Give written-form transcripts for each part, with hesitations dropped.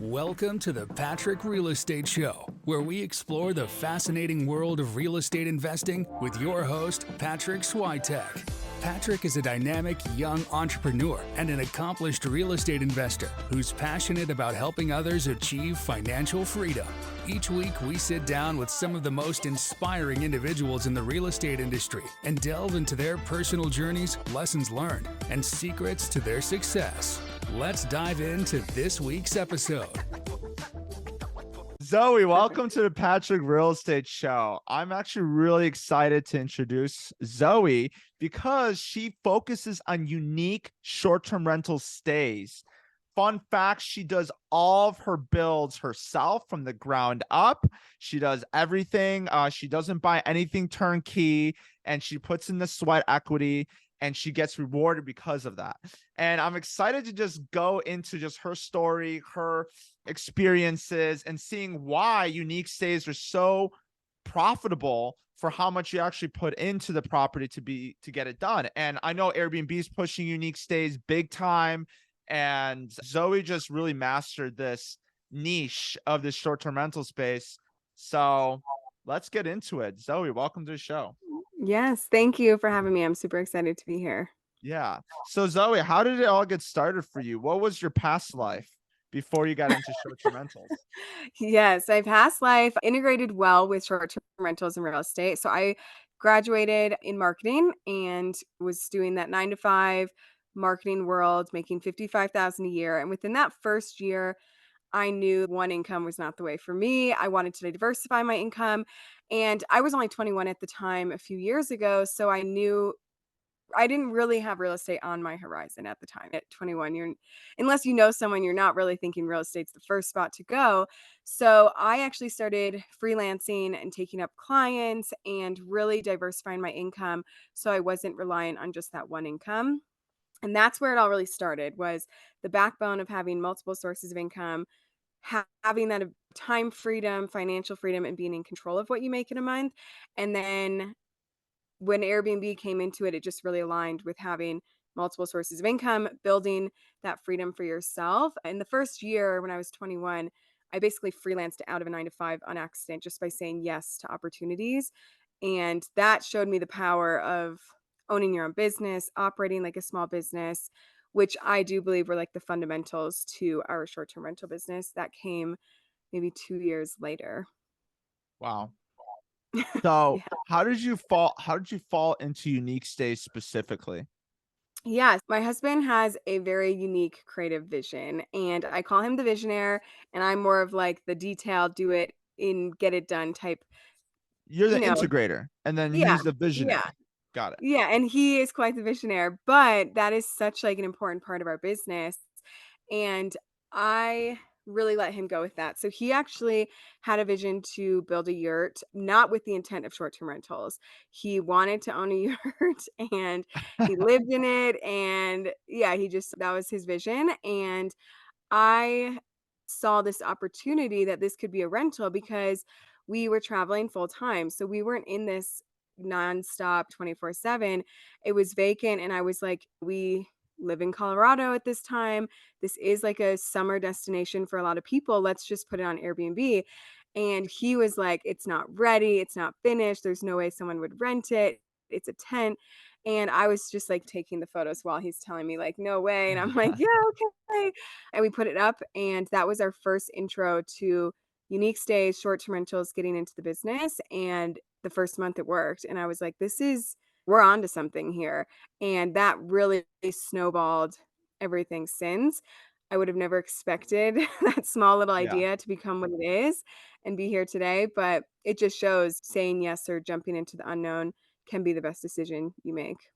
Welcome to the Patryk Real Estate Show, where we explore the fascinating world of real estate investing with your host, Patryk Switek. Patryk is a dynamic young entrepreneur and an accomplished real estate investor who's passionate about helping others achieve financial freedom. Each week, we sit down with some of the most inspiring individuals in the real estate industry and delve into their personal journeys, lessons learned, and secrets to their success. Let's dive into this week's episode. Zoey, welcome to the Patryk Real Estate Show. I'm actually really excited to introduce Zoey because she focuses on unique short-term rental stays. Fun fact, she does all of her builds herself from the ground up. She does everything. She doesn't buy anything turnkey, and she puts in the sweat equity, and she gets rewarded because of that. And I'm excited to just go into just her story, her experiences, and seeing why unique stays are so profitable for how much you actually put into the property to get it done. And I know Airbnb is pushing unique stays big time, and Zoey just really mastered this niche of this short-term rental space. So let's get into it. Zoey, welcome to the show. Yes, thank you for having me. I'm super excited to be here. Yeah. So Zoey, how did it all get started for you? What was your past life before you got into short-term rentals? Yes, my past life integrated well with short-term rentals and real estate. So I graduated in marketing and was doing that 9 to 5 marketing world, making 55,000 a year. And within that first year, I knew one income was not the way for me. I wanted to diversify my income. And I was only 21 at the time a few years ago. So I knew I didn't really have real estate on my horizon at the time. At 21, unless you know someone, you're not really thinking real estate's the first spot to go. So I actually started freelancing and taking up clients and really diversifying my income so I wasn't reliant on just that one income. And that's where it all really started, was the backbone of having multiple sources of income, having that time freedom, financial freedom, and being in control of what you make in a month. And then when Airbnb came into it, it just really aligned with having multiple sources of income, building that freedom for yourself. In the first year, when I was 21, I basically freelanced out of a 9 to 5 on accident just by saying yes to opportunities. And that showed me the power of owning your own business, operating like a small business, which I do believe were like the fundamentals to our short-term rental business that came maybe 2 years later. Wow. So Yeah. how did you fall into unique stays specifically? Yes, my husband has a very unique creative vision, and I call him the visionaire, and I'm more of like the detail, do it in, get it done type, You're the you know. integrator, and then Yeah, he's the yeah, visionary. Got it. yeah, and he is quite the visionaire, but that is such like an important part of our business. And I really let him go with that. So he actually had a vision to build a yurt, not with the intent of short-term rentals. He wanted to own a yurt and he lived in it. And yeah, that was his vision. And I saw this opportunity that this could be a rental because we were traveling full time. So we weren't in this nonstop 24/7. It was vacant. And I was like, we live in Colorado at this time. This is like a summer destination for a lot of people. Let's just put it on Airbnb. And he was like, it's not ready. It's not finished. There's no way someone would rent it. It's a tent. And I was just like taking the photos while he's telling me, like, no way. And I'm like, yeah, okay. And we put it up. And that was our first intro to unique stays, short term rentals, getting into the business. And the first month it worked. And I was like, we're on to something here. And that really snowballed everything since. I would have never expected that small little Yeah. idea to become what it is and be here today. But it just shows saying yes or jumping into the unknown can be the best decision you make.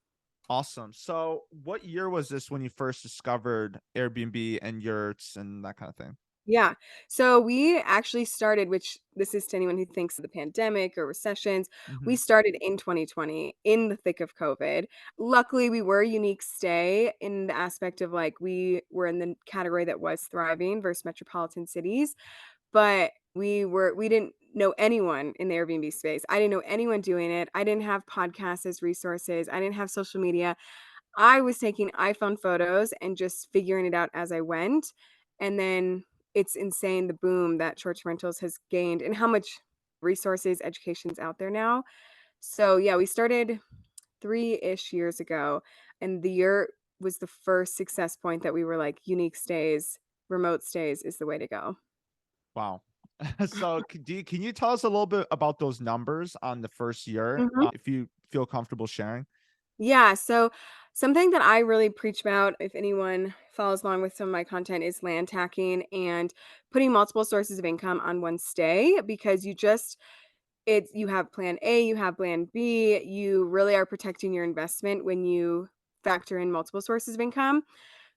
Awesome. So what year was this when you first discovered Airbnb and yurts and that kind of thing? Yeah. So we actually started, which this is to anyone who thinks of the pandemic or recessions, Mhm. we started in 2020 in the thick of COVID. Luckily, we were a unique stay in the aspect of like we were in the category that was thriving versus metropolitan cities, but we didn't know anyone in the Airbnb space. I didn't know anyone doing it. I didn't have podcasts as resources. I didn't have social media. I was taking iPhone photos and just figuring it out as I went. And then it's insane the boom that short-term rentals has gained and how much resources, education's out there now. So yeah, we started 3-ish years ago, and the yurt was the first success point that we were like, unique stays, remote stays is the way to go. Wow. So can you tell us a little bit about those numbers on the first year, Mhm. if you feel comfortable sharing? Yeah, so something that I really preach about, if anyone follows along with some of my content, is land tacking and putting multiple sources of income on one stay because you have plan A, you have plan B, you really are protecting your investment when you factor in multiple sources of income.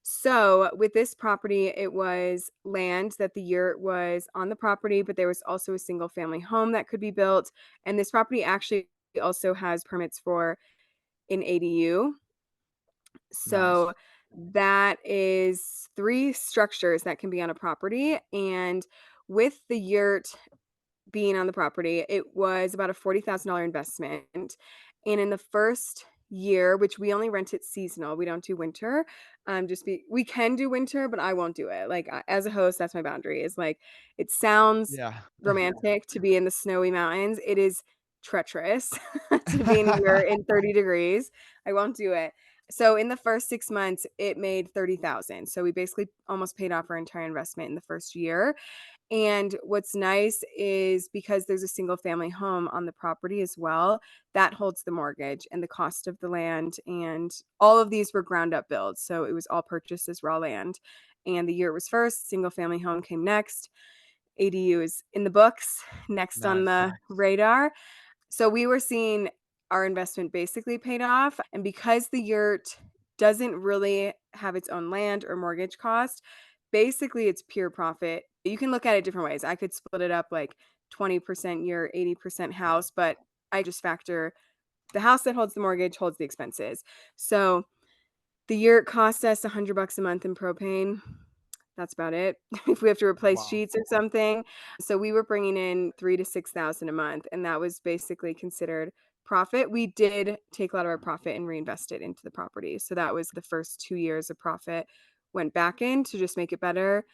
So, with this property, it was land that the yurt was on the property, but there was also a single family home that could be built. And this property actually also has permits for an ADU. Nice. So, that is 3 structures that can be on a property. And with the yurt being on the property, it was about a $40,000 investment. And in the first year, which we only rent it seasonal, we don't do winter. We can do winter, but I won't do it. Like as a host, that's my boundary. Is like it sounds Yeah. romantic to be in the snowy mountains. It is treacherous to be in here in 30 degrees. I won't do it. So in the first 6 months, it made 30,000. So we basically almost paid off our entire investment in the first year. And what's nice is because there's a single family home on the property as well, that holds the mortgage and the cost of the land. And all of these were ground up builds. So it was all purchased as raw land. And the year was first, single family home came next. ADU is in the books, next on Nice. the radar. So we were seeing our investment basically paid off. And because the yurt doesn't really have its own land or mortgage cost, basically it's pure profit. You can look at it different ways. I could split it up like 20% yurt, 80% Yeah. house, but I just factor the house that holds the mortgage holds the expenses. So the yurt cost us $100 a month in propane. That's about it. If we have to replace Wow. sheets or something. So we were bringing in 3 to 6,000 a month, and that was basically considered profit. We did take a lot of our profit and reinvest it into the property. So that was the first 2 years of profit went back in to just make it better.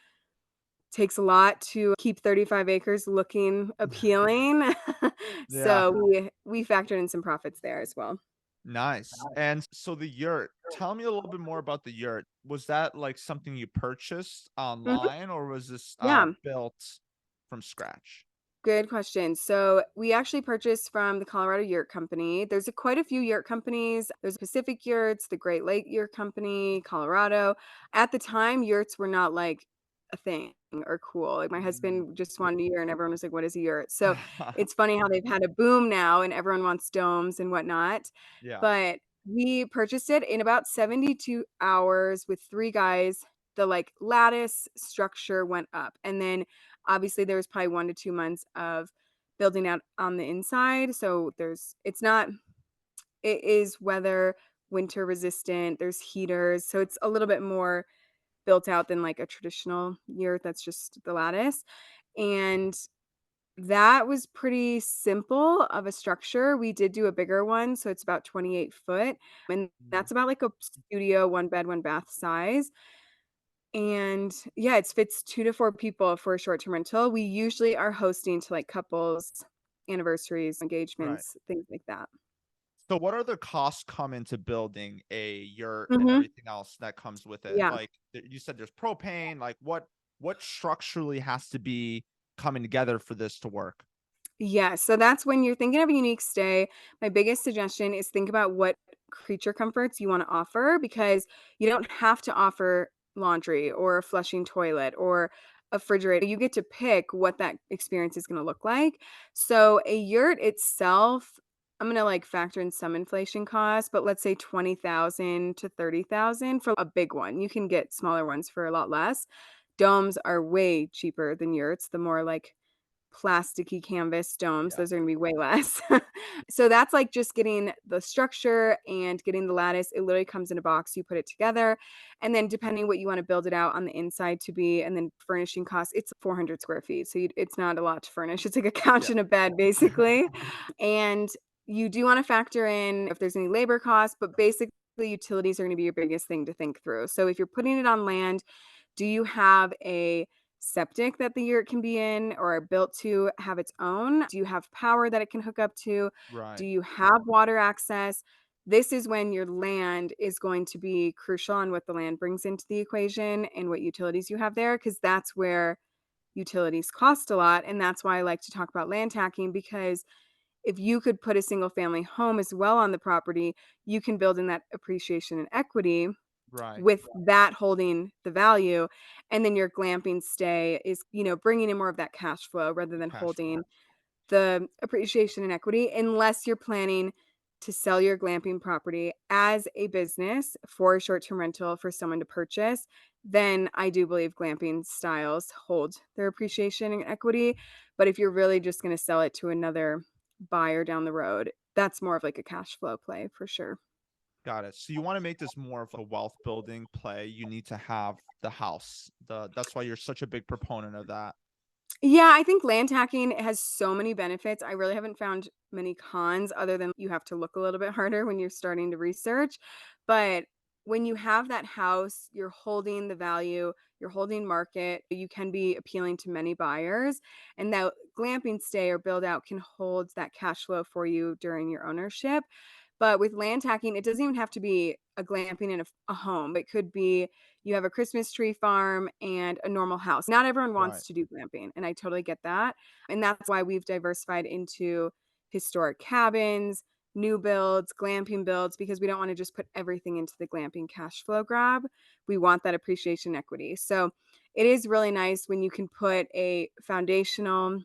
Takes a lot to keep 35 acres looking appealing. Yeah. So we factored in some profits there as well. Nice. And so the yurt, tell me a little bit more about the yurt. Was that like something you purchased Mhm. online or was this Yeah. built from scratch? Good question. So we actually purchased from the Colorado Yurt Company. There's quite a few yurt companies. There's Pacific Yurts, the Great Lake Yurt Company, Colorado. At the time, yurts were not like a thing or cool. Like my Mm. husband just wanted a yurt and everyone was like, what is a yurt? So it's funny how they've had a boom now and everyone wants domes and whatnot. Yeah. But we purchased it in about 72 hours with 3 guys. The like lattice structure went up. And then obviously there was probably 1 to 2 months of building out on the inside. So it is weather, winter resistant, there's heaters. So it's a little bit more built out than like a traditional yurt that's just the lattice. And that was pretty simple of a structure. We did do a bigger one, so it's about 28 foot, and Mm. that's about like a studio, 1 bed, 1 bath size. And yeah, it fits 2 to 4 people for a short-term rental. We usually are hosting to like couples, anniversaries, Right. engagements, things like that. So what other costs come into building a yurt and Mhm. everything else that comes with it? Yeah. Like you said, there's propane. Like what structurally has to be coming together for this to work? Yeah, so that's when you're thinking of a unique stay. My biggest suggestion is think about what creature comforts you want to offer because you don't have to offer laundry or a flushing toilet or a refrigerator. You get to pick what that experience is going to look like. So a yurt itself, I'm going to like factor in some inflation costs, but let's say 20,000 to 30,000 for a big one. You can get smaller ones for a lot less. Domes are way cheaper than yurts. The more like plasticky canvas domes, Yeah. those are gonna be way less. So that's like just getting the structure and getting the lattice. It literally comes in a box, you put it together, and then depending what you wanna build it out on the inside to be, and then furnishing costs, it's 400 square feet, so it's not a lot to furnish. It's like a couch Yeah. and a bed, basically, and you do wanna factor in if there's any labor costs, but basically, utilities are gonna be your biggest thing to think through. So if you're putting it on land, do you have a septic that the yurt can be in or are built to have its own? Do you have power that it can hook up to? Do Right. you have water access? This is when your land is going to be crucial on what the land brings into the equation and what utilities you have there, because that's where utilities cost a lot. And that's why I like to talk about land tacking, because if you could put a single family home as well on the property, you can build in that appreciation and equity Right. with that holding the value. And then your glamping stay is, bringing in more of that cash flow rather than Cash flow. holding the appreciation and equity, unless you're planning to sell your glamping property as a business for a short-term rental for someone to purchase. Then I do believe glamping styles hold their appreciation and equity. But if you're really just going to sell it to another buyer down the road, that's more of like a cash flow play for sure. Got it. So you want to make this more of a wealth building play. You need to have the house. That's why you're such a big proponent of that. Yeah, I think land tacking has so many benefits. I really haven't found many cons other than you have to look a little bit harder when you're starting to research. But when you have that house, you're holding the value, you're holding market, you can be appealing to many buyers. And that glamping stay or build out can hold that cash flow for you during your ownership. But with land tacking, it doesn't even have to be a glamping in a home. It could be you have a Christmas tree farm and a normal house. Not everyone Right. wants to do glamping, and I totally get that. And that's why we've diversified into historic cabins, new builds, glamping builds, because we don't want to just put everything into the glamping cash flow grab. We want that appreciation equity. So it is really nice when you can put a foundational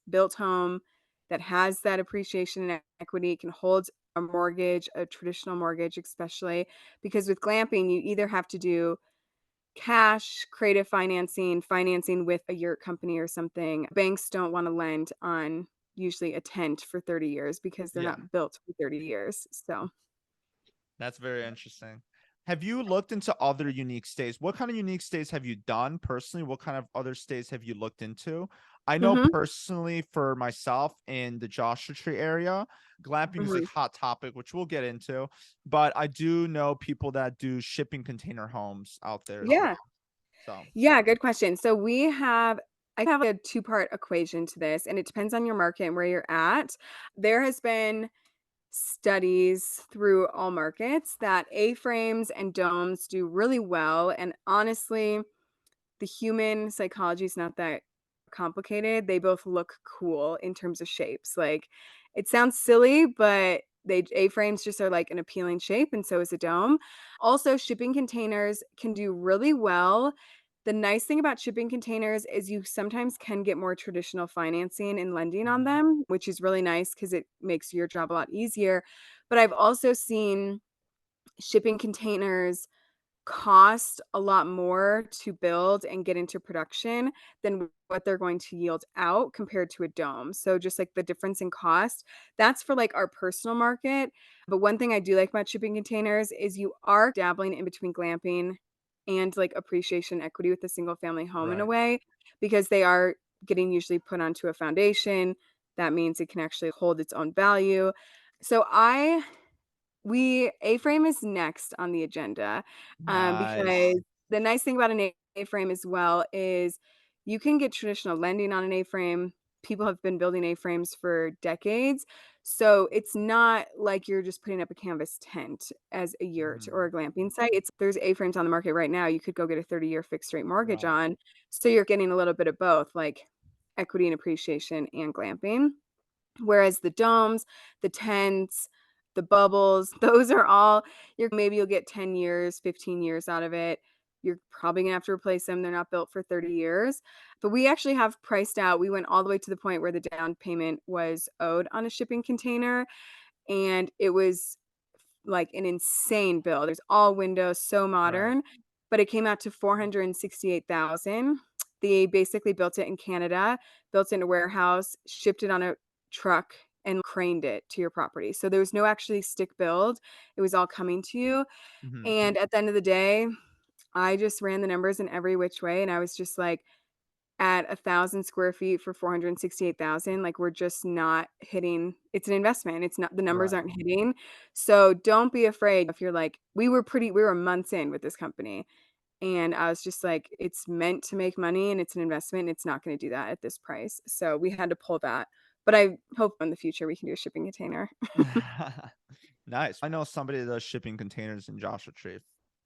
built home that has that appreciation and equity, can hold a mortgage, a traditional mortgage, especially because with glamping, you either have to do cash, creative financing, financing with a yurt company or something. Banks don't want to lend on usually a tent for 30 years because they're Yeah. not built for 30 years. So, That's very interesting. Have you looked into other unique states? What kind of unique states have you done personally? What kind of other states have you looked into? I know mhm, personally for myself in the Joshua Tree area, glamping is a mhm. hot topic, which we'll get into. But I do know people that do shipping container homes out there as Yeah. well. So, Yeah, good question. So I have a two-part equation to this, and it depends on your market and where you're at. There has been studies through all markets that A-frames and domes do really well. And honestly, the human psychology is not that complicated. They both look cool in terms of shapes. Like it sounds silly, but they A-frames just are like an appealing shape, and so is a dome. Also, shipping containers can do really well. The nice thing about shipping containers is you sometimes can get more traditional financing and lending on mhm, them, which is really nice because it makes your job a lot easier. But I've also seen shipping containers cost a lot more to build and get into production than what they're going to yield out compared to a dome. So just like the difference in cost, that's for like our personal market. But one thing I do like about shipping containers is you are dabbling in between glamping and like appreciation equity with a single family home in a right. way, because they are getting usually put onto a foundation. That means it can actually hold its own value. So I we A-frame is next on the agenda, Nice. because the nice thing about an A-frame as well is you can get traditional lending on an A-frame. People have been building A-frames for decades, so it's not like you're just putting up a canvas tent as a yurt or Mhm, a glamping site. There's A-frames on the market right now you could go get a 30-year fixed rate mortgage right. on, so you're getting a little bit of both, like equity and appreciation and glamping. Whereas the domes, the tents, the bubbles, those are all you'll get 10 years, 15 years out of it. You're probably gonna have to replace them. They're not built for 30 years. But we actually have priced out. We went all the way to the point where the down payment was owed on a shipping container, and it was like an insane build. There's all windows, so Right. modern, but it came out to 468,000. They basically built it in Canada, built it in a warehouse, shipped it on a truck and craned it to your property. So there was no actually stick build. It was all coming to you. Mhm. And at the end of the day, I just ran the numbers in every which way, and I was just like, at 1,000 square feet for 468,000, like, we're just not hitting. It's an investment, it's not, the numbers Right. aren't hitting. So don't be afraid if you're like we were months in with this company, And I was just like, it's meant to make money and it's an investment. And it's not going to do that at this price. So we had to pull that. But I hope in the future we can do a shipping container. Nice. I know somebody that does shipping containers in Joshua Tree.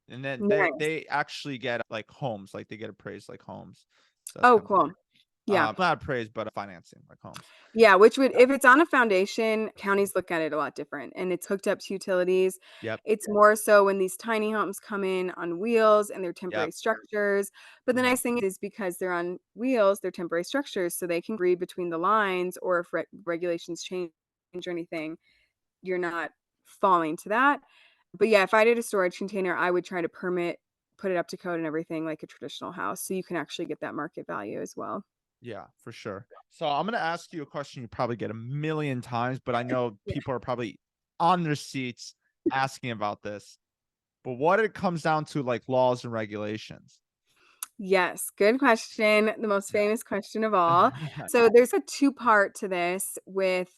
And then Nice. they actually get like homes, like they get appraised like homes. So that's Oh, kind of cool. Yeah. not appraised, but financing like homes. Yeah, which would, Yeah. if it's on a foundation, counties look at it a lot different and it's hooked up to utilities. Yep. It's more so when these tiny homes come in on wheels and they're temporary Yep. structures. But the Mhm. nice thing is because they're on wheels, they're temporary structures, so they can read between the lines, or if regulations change or anything, you're not falling to that. But yeah, if I did a storage container, I would try to put it up to code and everything like a traditional house, so you can actually get that market value as well. Yeah, for sure. So I'm gonna ask you a question you probably get a million times, but I know Yeah. people are probably on their seats asking about this. But what it comes down to, like laws and regulations. Yes, good question. The most Yeah. famous question of all. So there's a two-part to this with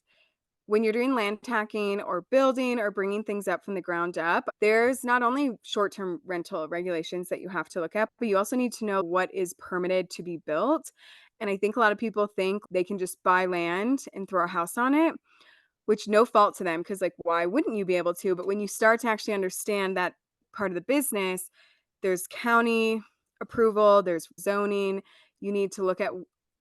when you're doing land tacking or building or bringing things up from the ground up. There's not only short-term rental regulations that you have to look at, but you also need to know what is permitted to be built. And I think a lot of people think they can just buy land and throw a house on it, which no fault to them because like why wouldn't you be able to? But when you start to actually understand that part of the business, there's county approval, there's zoning. You need to look at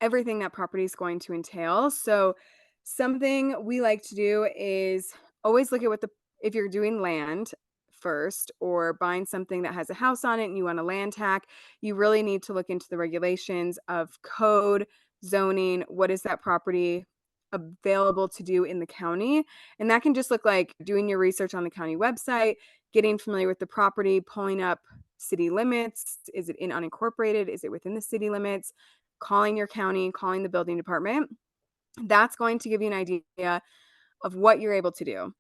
everything that property is going to entail. So something we like to do is always look at what the if you're doing land first or buying something that has a house on it and you want a land tack, you really need to look into the regulations of code, zoning, what is that property available to do in the county. And that can just look like doing your research on the county website, getting familiar with the property, pulling up city limits. Is it in unincorporated? Is it within the city limits? Calling your county, calling the building department. That's going to give you an idea of what you're able to do.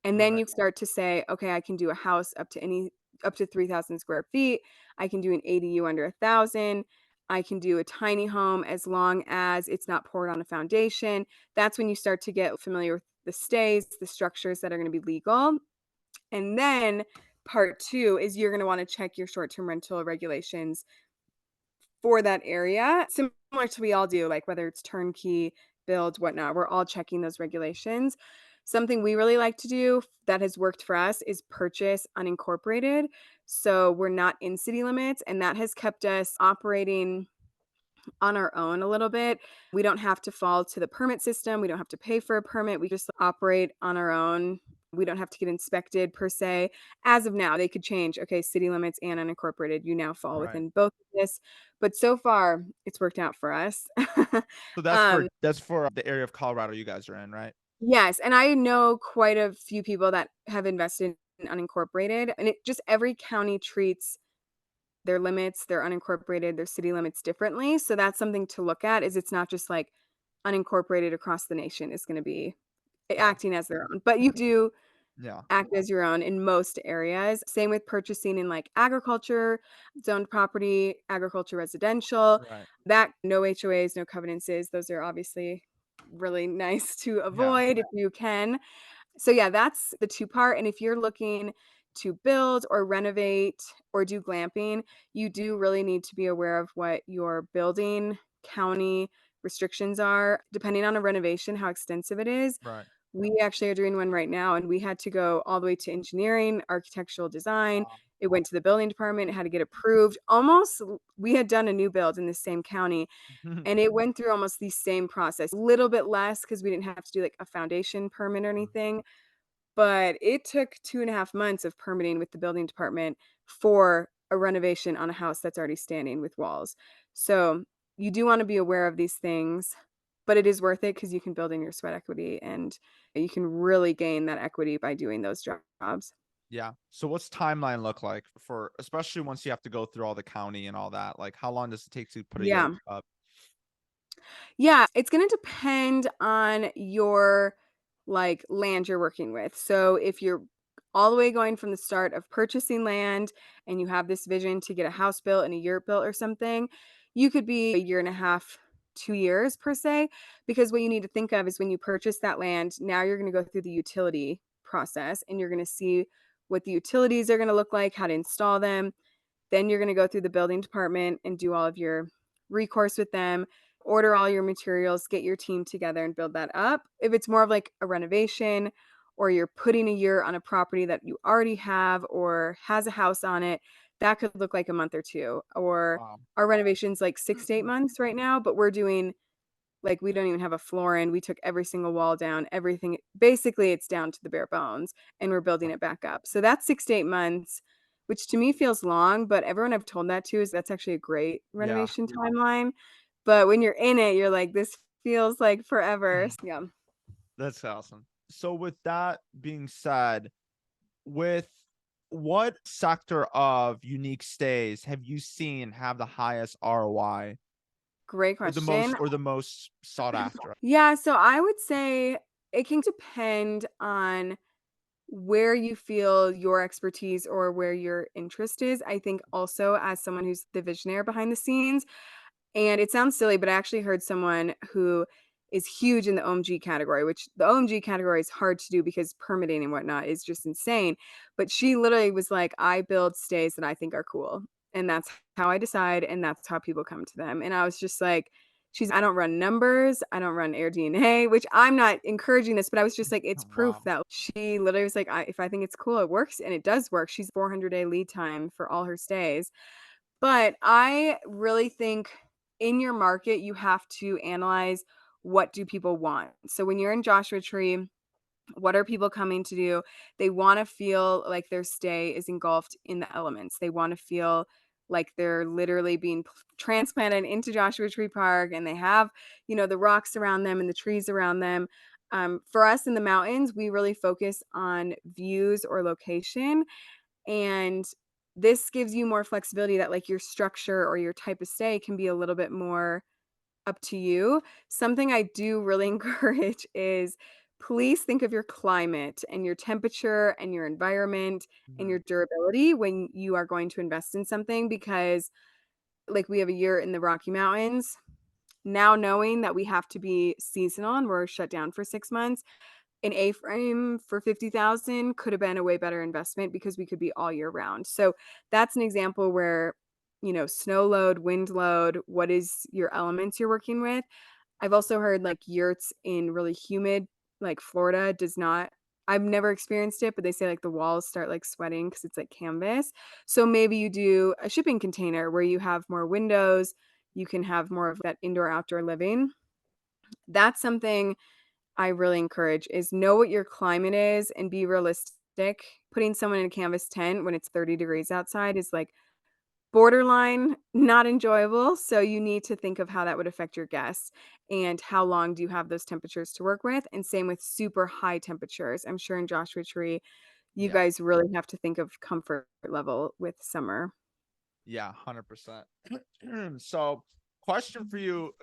And then Right. you start to say, okay, I can do a house up to 3,000 square feet. I can do an ADU under 1,000. I can do a tiny home as long as it's not poured on a foundation. That's when you start to get familiar with the stays, the structures that are going to be legal. And then part two is you're going to want to check your short-term rental regulations for that area, similar to we all do, like whether it's turnkey, build, whatnot. We're all checking those regulations. Something we really like to do that has worked for us is purchase unincorporated. So we're not in city limits, and that has kept us operating on our own a little bit. We don't have to fall to the permit system. We don't have to pay for a permit. We just operate on our own. We don't have to get inspected per se. As of now, they could change. Okay, city limits and unincorporated, you now fall Right. within both of this. But so far, it's worked out for us. So um, that's for the area of Colorado you guys are in, right? yes, and I know quite a few people that have invested in unincorporated, and it just every county treats their limits, their unincorporated, their city limits differently. So that's something to look at is it's not just like unincorporated across the nation is going to be Yeah. acting as their own, but you do Yeah. act as your own in most areas. Same with purchasing in like agriculture, zoned property, agriculture residential. Right. That no HOAs, no covenants. Those are obviously really nice to Yeah. avoid if you can. So yeah, that's the two part. And if you're looking to build or renovate or do glamping, you do really need to be aware of what your building county restrictions are, depending on a renovation, how extensive it is. Right. We actually are doing one right now, and we had to go all the way to engineering, architectural design. It went to the building department, it had to get approved. Almost, we had done a new build in the same county, Wow. and it went through almost the same process. A little bit less because we didn't have to do like a foundation permit or anything, but it took 2.5 months of permitting with the building department for a renovation on a house that's already standing with walls. So you do want to be aware of these things, but it is worth it because you can build in your sweat equity and you can really gain that equity by doing those jobs. Yeah. So what's timeline look like for, especially once you have to go through all the county and all that? Like how long does it take to put a Yeah. yurt up? Yeah, it's going to depend on your like land you're working with. So if you're all the way going from the start of purchasing land and you have this vision to get a house built and a yurt built or something, you could be a year and a half, 2 years per se, because what you need to think of is when you purchase that land, now you're going to go through the utility process and you're going to see what the utilities are going to look like, how to install them. Then you're going to go through the building department and do all of your recourse with them, order all your materials, get your team together and build that up. If it's more of like a renovation or you're putting a yurt on a property that you already have or has a house on it, that could look like a month or two. Or Wow. our renovation's like 6 to 8 months right now, but we're doing like we don't even have a floor in. We took every single wall down, everything. Basically, it's down to the bare bones, and we're building it back up. So that's 6 to 8 months, which to me feels long, but everyone I've told that to is that's actually a great Yeah. renovation timeline. But when you're in it, you're like, this feels like forever. Yeah. That's awesome. So with that being said, with what sector of unique stays have you seen have the highest ROI Great question. or the most sought after? Yeah, so I would say it can depend on where you feel your expertise or where your interest is. I think also as someone who's the visionary behind the scenes, and it sounds silly, but I actually heard someone who is huge in the OMG category, which the OMG category is hard to do because permitting and whatnot is just insane. But she literally was like, I build stays that I think are cool. And that's how I decide. And that's how people come to them. And I was just like, I don't run numbers. I don't run AirDNA, which I'm not encouraging this, but I was just like, it's proof Wow. that she literally was like, if I think it's cool, it works. And it does work. She's 400-day lead time for all her stays. But I really think in your market, you have to analyze what do people want. So when you're in Joshua Tree, what are people coming to do? They want to feel like their stay is engulfed in the elements. They want to feel like they're literally being transplanted into Joshua Tree Park and they have, the rocks around them and the trees around them. For us in the mountains, we really focus on views or location. And this gives you more flexibility that like your structure or your type of stay can be a little bit more up to you. Something I do really encourage is please think of your climate and your temperature and your environment and your Mhm. durability when you are going to invest in something because like we have a year in the Rocky Mountains. Now knowing that we have to be seasonal and we're shut down for 6 months, an A-frame for 50,000 could have been a way better investment because we could be all year round. So that's an example where, snow load, wind load, what is your elements you're working with? I've also heard like yurts in really humid, like Florida does not. I've never experienced it, but they say like the walls start like sweating because it's like canvas. So maybe you do a shipping container where you have more windows, you can have more of that indoor outdoor living. That's something I really encourage is know what your climate is and be realistic. Putting someone in a canvas tent when it's 30 degrees outside is like borderline not enjoyable. So you need to think of how that would affect your guests and how long do you have those temperatures to work with? And same with super high temperatures. I'm sure in Joshua Tree, you Yeah. guys really have to think of comfort level with summer. Yeah, 100%. So, question for you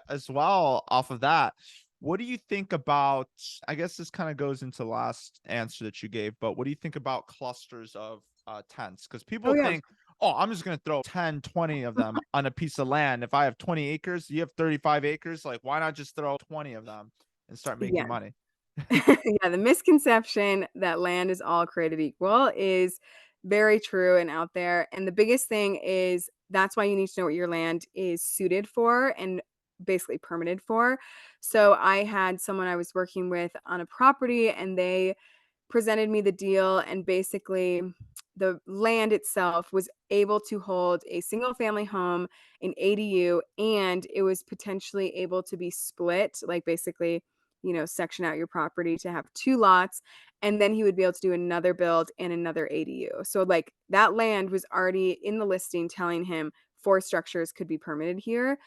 as well off of that. What do you think about, I guess this kind of goes into the last answer that you gave, but what do you think about clusters of tents? Because Oh people yeah. think, oh, I'm just going to throw 10, 20 of them on a piece of land. If I have 20 acres, you have 35 acres. Like, why not just throw 20 of them and start Yeah. making money? Yeah, the misconception that land is all created equal is very true and out there. And the biggest thing is that's why you need to know what your land is suited for and basically permitted for. So I had someone I was working with on a property and they presented me the deal and basically the land itself was able to hold a single family home, an ADU, and it was potentially able to be split, like basically, section out your property to have two lots. And then he would be able to do another build and another ADU. So, like, that land was already in the listing telling him four structures could be permitted here.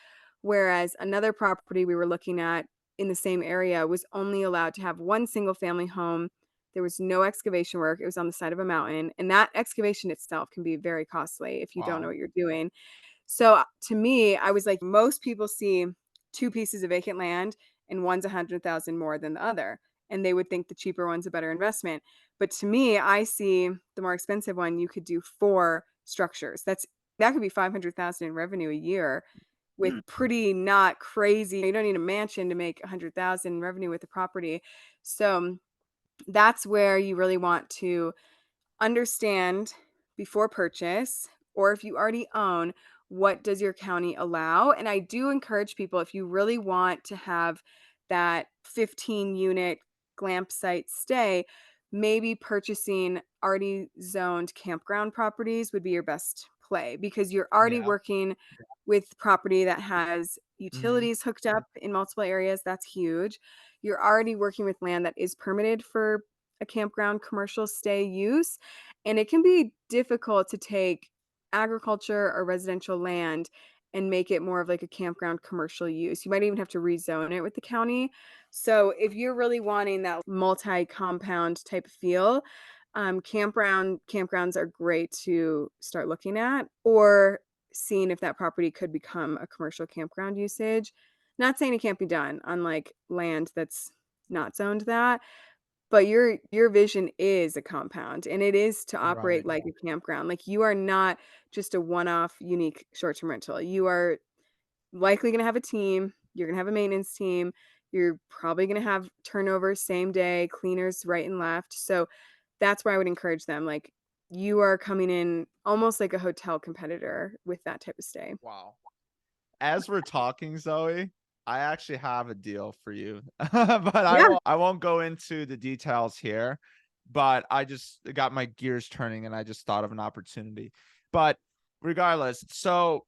Whereas another property we were looking at in the same area was only allowed to have one single family home. There was no excavation work. It was on the side of a mountain. And that excavation itself can be very costly if you don't know Wow. what you're doing. So to me, I was like, most people see two pieces of vacant land and one's 100,000 more than the other. And they would think the cheaper one's a better investment. But to me, I see the more expensive one, you could do four structures. That could be 500,000 in revenue a year with pretty not crazy. You don't need a mansion to make 100,000 in revenue with the property. So that's where you really want to understand before purchase or if you already own, what does your county allow? And I do encourage people, if you really want to have that 15 unit glamp site stay, maybe purchasing already zoned campground properties would be your best play, because you're already Yeah. working with property that has Mhm. utilities hooked up in multiple areas. That's huge. You're already working with land that is permitted for a campground commercial stay use. And it can be difficult to take agriculture or residential land and make it more of like a campground commercial use. You might even have to rezone it with the county. So if you're really wanting that multi-compound type feel, campgrounds are great to start looking at, or seeing if that property could become a commercial campground usage. Not saying it can't be done on like land that's not zoned that, but your vision is a compound, and it is to Right. operate like a campground. Like, you are not just a one-off unique short-term rental. You are likely gonna have a team, you're gonna have a maintenance team, you're probably gonna have turnover same day, cleaners right and left. So that's where I would encourage them. Like, you are coming in almost like a hotel competitor with that type of stay. Wow. As we're talking, Zoe, I actually have a deal for you. But Yeah. I won't go into the details here, but I just got my gears turning and I just thought of an opportunity. But regardless, so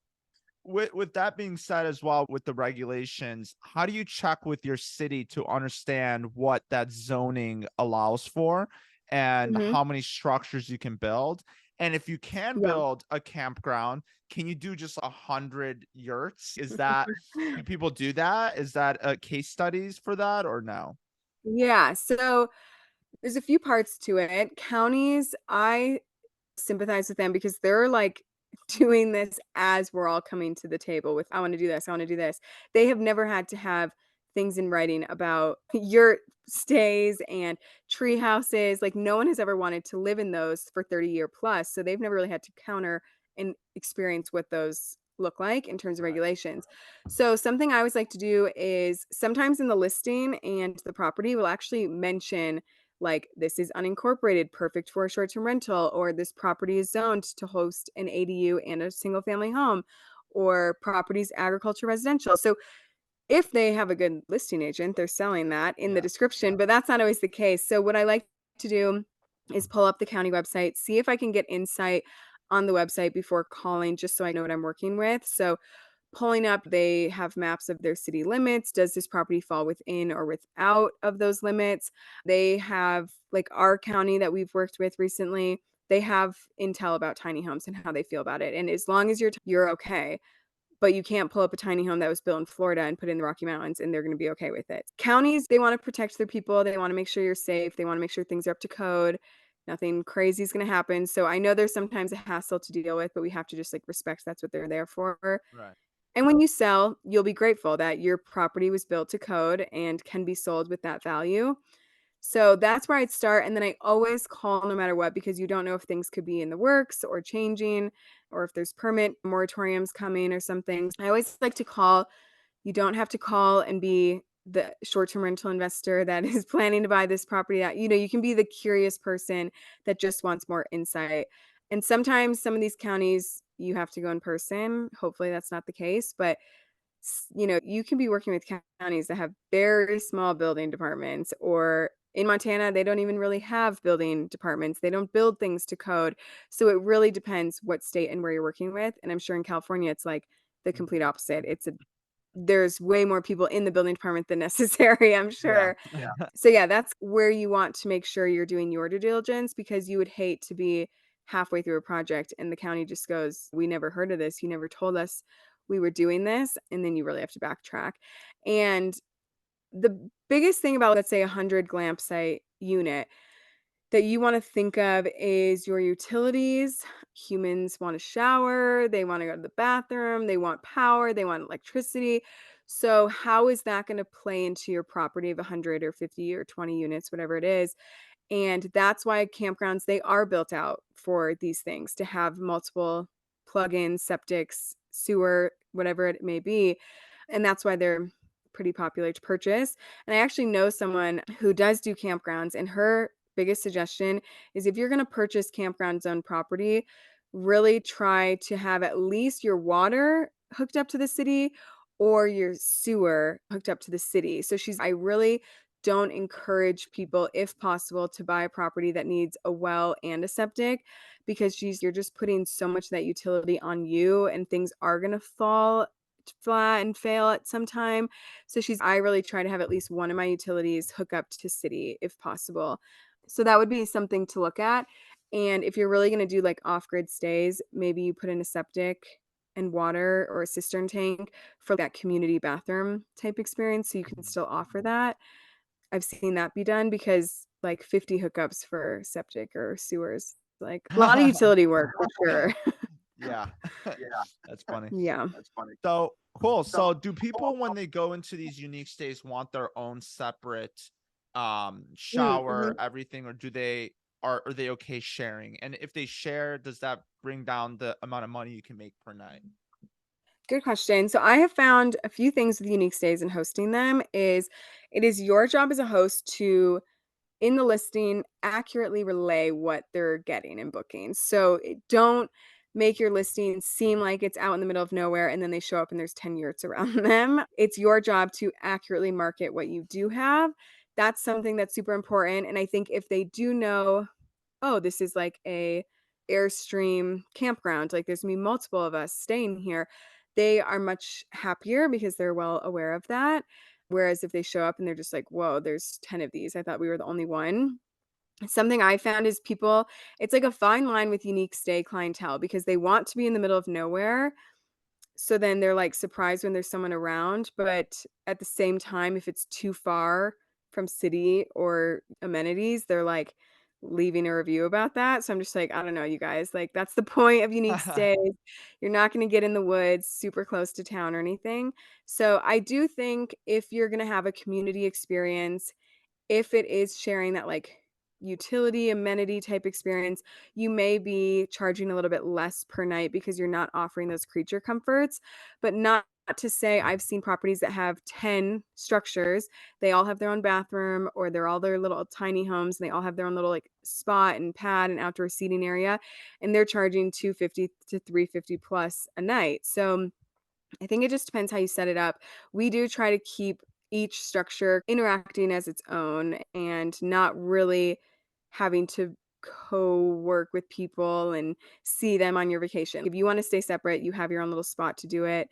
with that being said as well, with the regulations, how do you check with your city to understand what that zoning allows for and Mhm. how many structures you can build? And if you can Yeah. build a campground, can you do just 100 yurts? Is that, do people do that? Is that case studies for that or no? Yeah, so there's a few parts to it. Counties, I sympathize with them because they're like doing this as we're all coming to the table with, I want to do this, I want to do this. They have never had to have things in writing about yurt stays and tree houses. Like, no one has ever wanted to live in those for 30-year plus. So they've never really had to counter and experience what those look like in terms of Right. regulations. So something I always like to do is sometimes in the listing and the property will actually mention, like, this is unincorporated, perfect for a short-term rental, or this property is zoned to host an ADU and a single family home, or properties agriculture residential. So if they have a good listing agent, they're selling that in the Yeah. description, but that's not always the case. So what I like to do is pull up the county website, see if I can get insight on the website before calling, just so I know what I'm working with. So pulling up, they have maps of their city limits. Does this property fall within or without of those limits? They have, like, our county that we've worked with recently, they have intel about tiny homes and how they feel about it. And as long as you're okay, but you can't pull up a tiny home that was built in Florida and put it in the Rocky Mountains and they're going to be okay with it. Counties, they want to protect their people. They want to make sure you're safe. They want to make sure things are up to code. Nothing crazy is going to happen. So I know there's sometimes a hassle to deal with, but we have to just like respect that's what they're there for. Right. And when you sell, you'll be grateful that your property was built to code and can be sold with that value. So that's where I'd start. And then I always call no matter what, because you don't know if things could be in the works or changing, or if there's permit moratoriums coming or something. I always like to call. You don't have to call and be the short-term rental investor that is planning to buy this property. That, you can be the curious person that just wants more insight. And sometimes some of these counties you have to go in person. Hopefully that's not the case, but you can be working with counties that have very small building departments, or in Montana, they don't even really have building departments. They don't build things to code. So it really depends what state and where you're working with. And I'm sure in California, it's like the complete Mhm. opposite. There's way more people in the building department than necessary, I'm Yeah. sure. So yeah, that's where you want to make sure you're doing your due diligence, because you would hate to be halfway through a project and the county just goes, "We never heard of this. You never told us we were doing this." And then you really have to backtrack. And the biggest thing about, let's say, 100 glamp site unit that you want to think of is your utilities. Humans want to shower, they want to go to the bathroom, they want power, they want electricity. So, how is that going to play into your property of 100 or 50 or 20 units, whatever it is? And that's why campgrounds, they are built out for these things, to have multiple plugins, septics, sewer, whatever it may be. And that's why they're pretty popular to purchase. And I actually know someone who does do campgrounds, and her biggest suggestion is, if you're going to purchase campground zone property, really try to have at least your water hooked up to the city or your sewer hooked up to the city. So I really don't encourage people, if possible, to buy a property that needs a well and a septic, because you're just putting so much of that utility on you, and things are going to fall flat and fail at some time. So I really try to have at least one of my utilities hook up to city if possible. So that would be something to look at. And if you're really going to do like off-grid stays, maybe you put in a septic and water or a cistern tank for that community bathroom type experience, so you can still offer that. I've seen that be done, because like 50 hookups for septic or sewers, like a lot of utility work for sure. Yeah. That's funny. Yeah. So cool. So do people, when they go into these unique stays, want their own separate shower, Mhm. everything, or are they okay sharing? And if they share, does that bring down the amount of money you can make per night? Good question. So I have found a few things with unique stays and hosting them is it is your job as a host to, in the listing, accurately relay what they're getting and booking. So don't make your listing seem like it's out in the middle of nowhere and then they show up and there's 10 yurts around them. It's your job to accurately market what you do have. That's something that's super important. And I think if they do know, oh, this is like a Airstream campground, like there's gonna be multiple of us staying here, they are much happier because they're well aware of that. Whereas if they show up and they're just like, whoa, there's 10 of these, I thought we were the only one. Something I found is people, it's like a fine line with unique stay clientele, because they want to be in the middle of nowhere, so then they're, like, surprised when there's someone around, but at the same time, if it's too far from city or amenities, they're, like, leaving a review about that. So I'm just like, "I don't know, you guys, like, that's the point of unique stays. You're not gonna get in the woods super close to town or anything." So I do think if you're gonna have a community experience, if it is sharing that, like, utility, amenity type experience, you may be charging a little bit less per night because you're not offering those creature comforts, but not to say I've seen properties that have 10 structures. They all have their own bathroom, or they're all their little tiny homes, and they all have their own little, like, spot and pad and outdoor seating area, and they're charging 250 to 350 plus a night. So I think it just depends how you set it up. We do try to keep each structure interacting as its own and not really having to co-work with people and see them on your vacation. If you want to stay separate, you have your own little spot to do it.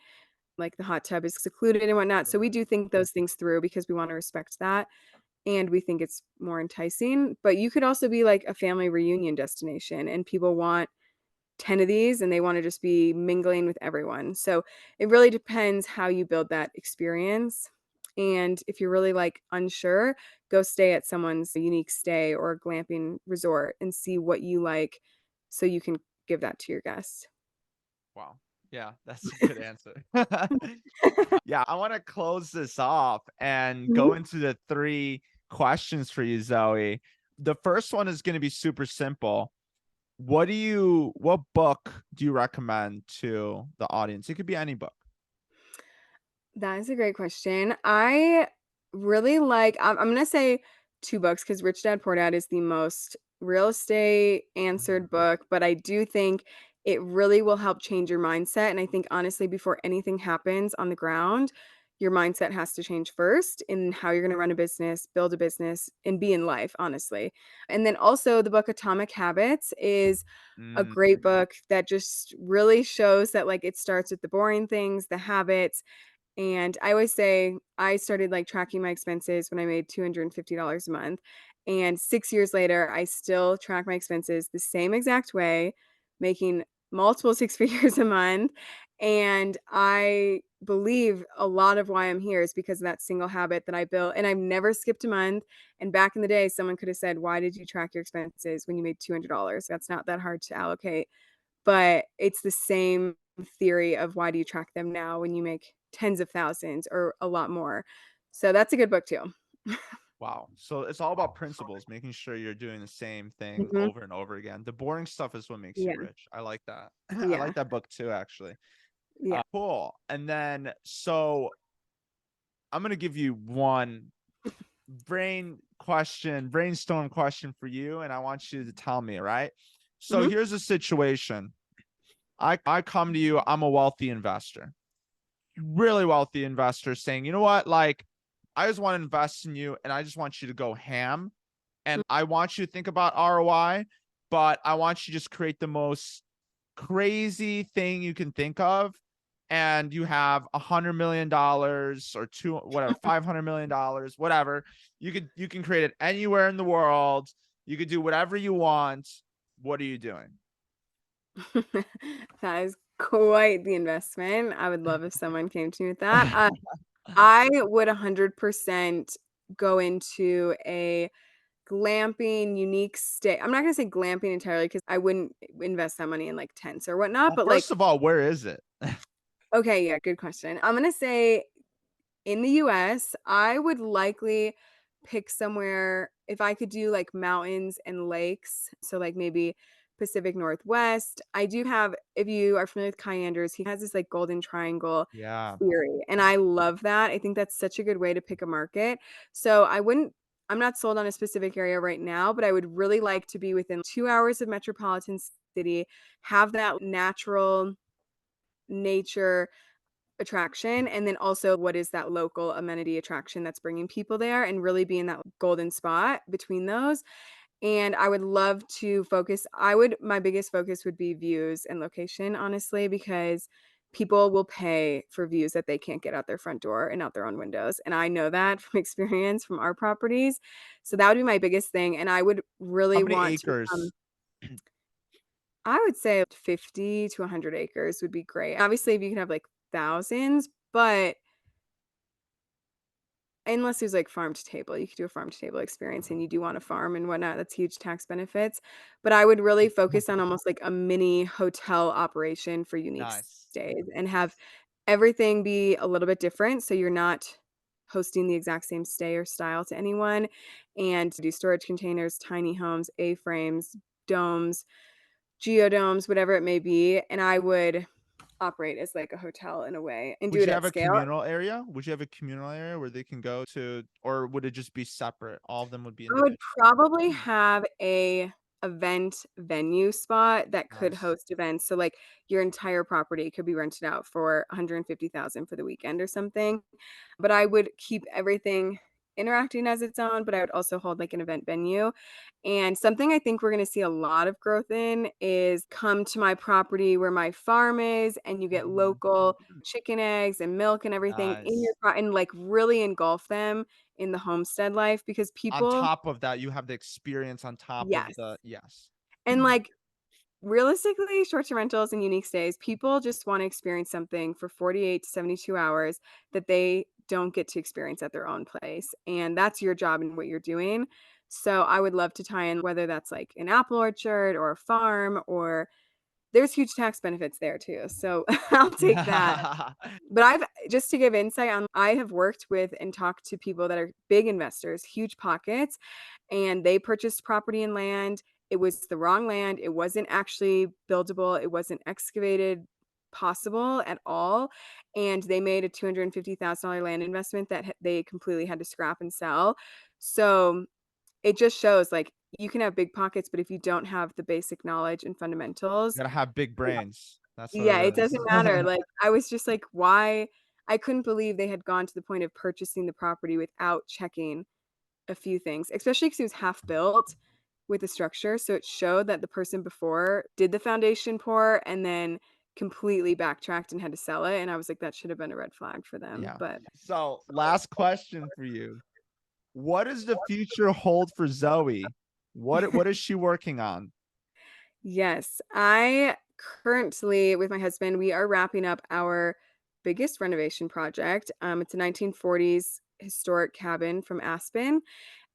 Like the hot tub is secluded and whatnot. So we Right. do think those things through because we want to respect that. And we think it's more enticing. But you could also be like a family reunion destination, and people want 10 of these and they want to just be mingling with everyone. So it really depends how you build that experience. And if you're really like unsure, go stay at someone's unique stay or glamping resort and see what you like, so you can give that to your guests. Wow. Yeah, that's a good answer. Yeah, I want to close this off and go Mhm. into the three questions for you, Zoe. The first one is going to be super simple. What book do you recommend to the audience? It could be any book. That is a great question. I really like, I'm going to say two books, because Rich Dad Poor Dad is the most real estate answered book, but I do think it really will help change your mindset. And I think honestly, before anything happens on the ground, your mindset has to change first in how you're going to run a business, build a business, and be in life, honestly. And then also the book Atomic Habits is a Mm, great book that just really shows that, like, it starts with the boring things, the habits. And I always say I started like tracking my expenses when I made $250 a month. And 6 years later, I still track my expenses the same exact way, making multiple six figures a month. And I believe a lot of why I'm here is because of that single habit that I built. And I've never skipped a month. And back in the day, someone could have said, "Why did you track your expenses when you made $200? That's not that hard to allocate." But it's the same theory of why do you track them now when you make tens of thousands or a lot more. So that's a good book too. wow. So it's all about principles, making sure you're doing the same thing Mhm. over and over again. The boring stuff is what makes you Yeah, rich. I like that. I yeah, like that book too, actually. yeah. Cool. And then, so I'm going to give you one brainstorm question for you, and I want you to tell me, right? So Mhm. here's a situation. I come to you, I'm a wealthy investor, really wealthy investor, saying, you know what, like, I just want to invest in you and I just want you to go ham. And I want you to think about ROI, but I want you to just create the most crazy thing you can think of. And you have $100 million or two, whatever, $500 million, whatever. You can create it anywhere in the world. You could do whatever you want. What are you doing? That is quite the investment. I would love if someone came to me with that. I would 100% go into a glamping, unique stay. I'm not gonna say glamping entirely because I wouldn't invest that money in like tents or whatnot, Well, but like, first of all, where is it? okay, yeah, good question. I'm gonna say in the US, I would likely pick somewhere if I could do like mountains and lakes. So like maybe Pacific Northwest. I do have, if you are familiar with Kyander's, he has this like golden triangle Yeah. theory. And I love that. I think that's such a good way to pick a market. So I'm not sold on a specific area right now, but I would really like to be within 2 hours of metropolitan city, have that natural nature attraction, and then also what is that local amenity attraction that's bringing people there, and really be in that golden spot between those. And I would love to focus, my biggest focus would be views and location, honestly, because people will pay for views that they can't get out their front door and out their own windows, and I know that from experience from our properties. So that would be my biggest thing, and I would How really many want to acres? I would say 50 to 100 acres would be great. Obviously, if you can have like thousands, but unless there's like farm to table, you could do a farm to table experience and you do want to farm and whatnot. That's huge tax benefits. But I would really focus on almost like a mini hotel operation for unique Nice. stays and have everything be a little bit different. So you're not hosting the exact same stay or style to anyone, and to do storage containers, tiny homes, A-frames, domes, geodomes, whatever it may be. And I would operate as like a hotel in a way and do Would it you at have a scale. communal area? Would you have a communal area where they can go to, or would it just be separate? All of them would be I would individual. probably have a event venue spot that could Nice. host events. So like your entire property could be rented out for 150,000 for the weekend or something. But I would keep everything interacting as its own, but I would also hold like an event venue. And something I think we're going to see a lot of growth in is come to my property where my farm is, and you get Mhm. local chicken eggs and milk and everything in your Nice. and like really engulf them in the homestead life, because On people, top of that, you have the experience on top of yes. the yes. And like realistically, short-term rentals and unique stays, people just want to experience something for 48 to 72 hours that they don't get to experience at their own place. And that's your job and what you're doing. So I would love to tie in whether that's like an apple orchard or a farm, or there's huge tax benefits there too. So I'll take that. But I've just to give insight on, I have worked with and talked to people that are big investors, huge pockets, and they purchased property and land. It was the wrong land. It wasn't actually buildable. It wasn't excavated possible at all. And they made a $250,000 land investment that they completely had to scrap and sell. So it just shows like you can have big pockets, but if you don't have the basic knowledge and fundamentals, Gotta have big brains. That's what yeah, it it doesn't is. matter. Like, I was just like, why? I couldn't believe they had gone to the point of purchasing the property without checking a few things, especially because it was half built with the structure. So it showed that the person before did the foundation pour and then completely backtracked and had to sell it. And I was like, that should have been a red flag for them. Yeah. But So, last question for you. What does the future hold for Zoe? What is she working on? yes, I currently, with my husband, we are wrapping up our biggest renovation project. It's a 1940s historic cabin from Aspen.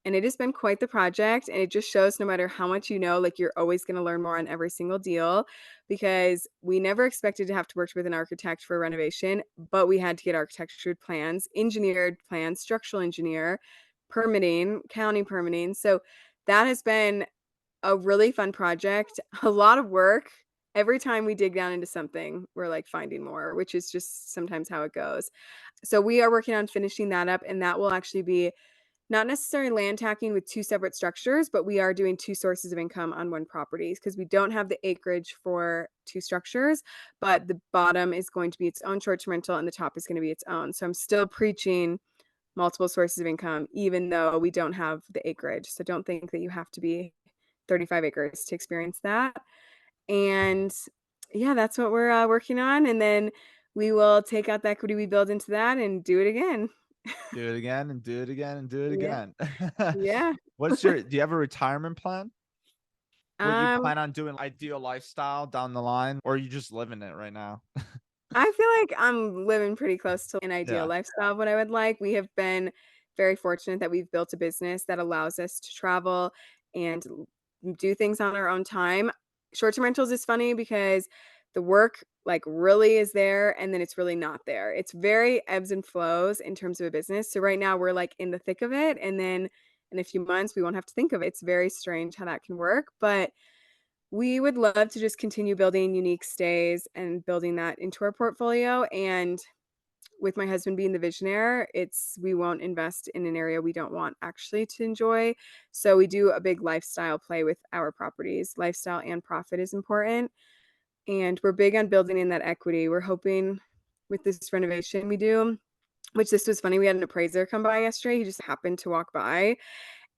And it has been quite the project, and it just shows no matter how much you know, like, you're always gonna learn more on every single deal, because we never expected to have to work with an architect for a renovation, but we had to get architectured plans, engineered plans, structural engineer, permitting, county permitting. So that has been a really fun project, a lot of work. Every time we dig down into something, we're, like, finding more, which is just sometimes how it goes. So we are working on finishing that up, and that will actually be not necessarily land tacking with two separate structures, but we are doing two sources of income on one property because we don't have the acreage for two structures, but the bottom is going to be its own short-term rental and the top is going to be its own. So I'm still preaching multiple sources of income, even though we don't have the acreage. So don't think that you have to be 35 acres to experience that. And yeah, that's what we're working on. And then we will take out the equity we build into that and do it again. Do it again and do it again and do it Yeah. again. Yeah. Do you have a retirement plan? What you Um, plan on doing, ideal lifestyle down the line, or are you just living it right now? I feel like I'm living pretty close to an ideal Yeah. lifestyle of what I would like. We have been very fortunate that we've built a business that allows us to travel and do things on our own time. Short-term rentals is funny because the work like really is there and then it's really not there. It's very ebbs and flows in terms of a business. So right now we're like in the thick of it and then in a few months we won't have to think of it. It's very strange how that can work, but we would love to just continue building unique stays and building that into our portfolio. And with my husband being the visionaire, we won't invest in an area we don't want actually to enjoy. So we do a big lifestyle play with our properties. Lifestyle and profit is important. And we're big on building in that equity. We're hoping with this renovation we do, which this was funny. We had an appraiser come by yesterday. He just happened to walk by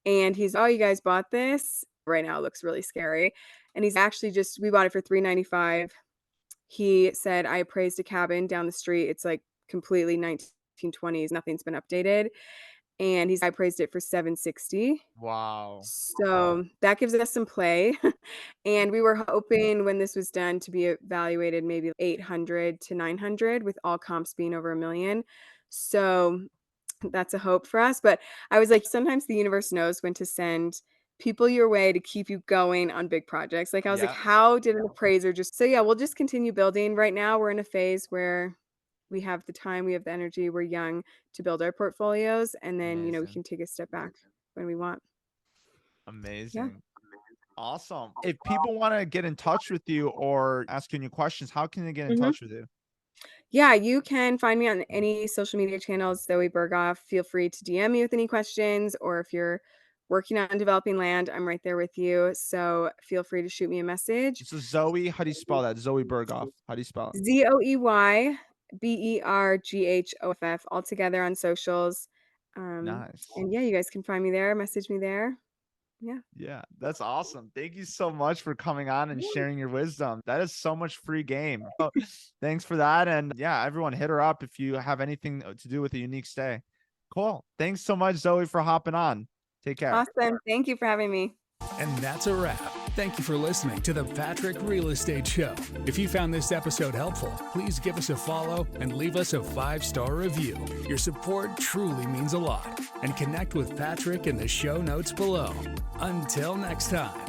and he's, "Oh, you guys bought this?" Right now it looks really scary. And he's actually we bought it for $395. He said, "I appraised a cabin down the street. It's like completely 1920s. Nothing's been updated." And I appraised it for 760. Wow. So that gives us some play. And we were hoping when this was done to be evaluated maybe 800 to 900 with all comps being over a million. So that's a hope for us. But I was like, sometimes the universe knows when to send people your way to keep you going on big projects. Like I was like, Yeah. how did an appraiser just so yeah, we'll just continue building. Right now we're in a phase where we have the time, we have the energy, we're young to build our portfolios. And then, we Amazing. can take a step back when we want. Yeah. Amazing. Awesome. If people want to get in touch with you or ask you any questions, how can they get in Mhm. touch with you? Yeah, you can find me on any social media channels, Zoey Berghoff. Feel free to DM me with any questions, or if you're working on developing land, I'm right there with you. So feel free to shoot me a message. So Zoe, how do you spell that? Zoe Berghoff. How do you spell it? ZoeyBerghoff, all together on socials. Nice. And yeah, you guys can find me there, message me there. Yeah. Yeah, that's awesome. Thank you so much for coming on and sharing your wisdom. That is so much free game. So, thanks for that. And yeah, everyone hit her up if you have anything to do with a unique stay. Cool. Thanks so much, Zoe, for hopping on. Take care. Awesome. Thank you for having me. And that's a wrap. Thank you for listening to the Patryk Real Estate Show. If you found this episode helpful, please give us a follow and leave us a 5-star review. Your support truly means a lot. And connect with Patryk in the show notes below. Until next time.